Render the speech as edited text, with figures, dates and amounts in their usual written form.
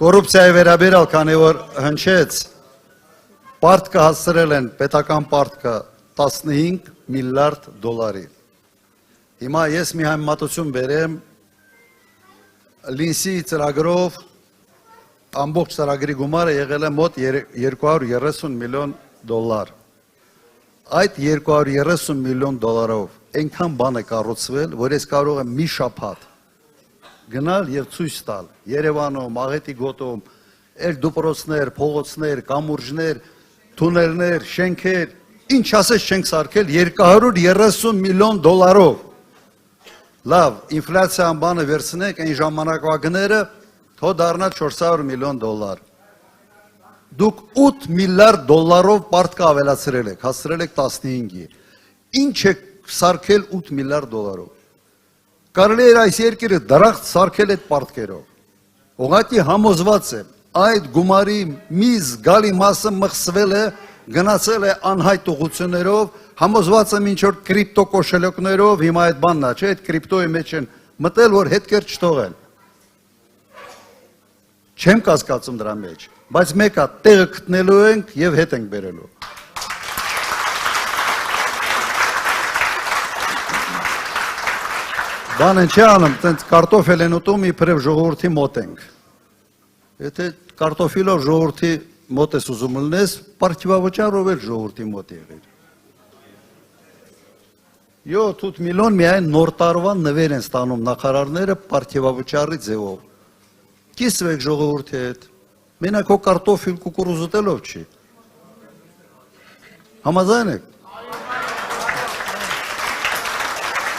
Կոռուպցիայի վերաբերյալ, քանի որ հնչեց, պարտքը հասցրել են պետական պարտքը 15 միլիարդ դոլարի։ Հիմա ես մի համեմատություն բերեմ Լինսի ծրագրով ամբողջ ծրագրի գումարը եղել է մոտ 230 միլիոն դոլար։ Այդ 230 միլիոն դոլարով այնքան բան է կառուցվել, որ ես կարող եմ մի շաբաթ գնալ եւ ցույց տալ Երևանում, Աղետի գոտում, այլ դպրոցներ, փողոցներ, կամուրջներ, թունելներ, շենքեր, ինչ ասես չենք սարքել 230 միլիոն դոլարով։ Լավ, ինֆլյացիան բանը վերցնեք, այն ժամանակվա գները թո դառնա 400 միլիոն դոլար։ Դուք 8 միլիարդ դոլարով պարտքը ավելացրել եք, հասցրել եք 15-ի։ Ինչ եք սարքել 8 միլիարդ դոլարով։ Կարելի էր այս երկիրը դրախտ սարքել այդ պարտքերով։ Ուղղակի համոզված եմ, այդ գումարի մի զգալի մասը մխսվել է, գնացել է անհայտ ուղղություններով, համոզված եմ ինչ որ կրիպտո կոշելյակներով, հիմա այդ բանն է, չէ, այդ կրիպտոյի մեջ են մտել, որ հետքեր չթողեն։ Չեմ կասկածում դրա մեջ, բայց մեկը տեղը գտնելու ենք եւ հետ ենք բերելու։ Բանը չի անում, տենց կարտոֆել են ուտում, իբրև ժողովրդի մոտ ենք։ Եթե կարտոֆիլով ժողովրդի մոտ ես ուզում լնես, պարտիվավճարով էլ ժողովրդի մոտ եղիր։ 7-8 միլիոն միայն նոր տարվա նվեր են ստանում նախարարները պարտիվավճարի ձևով։ Կիսվեք ժողովրդի հետ, մենակ հո կարտոֆիլ կուկուրուզ ուտելով չի։ Համաձայն եք։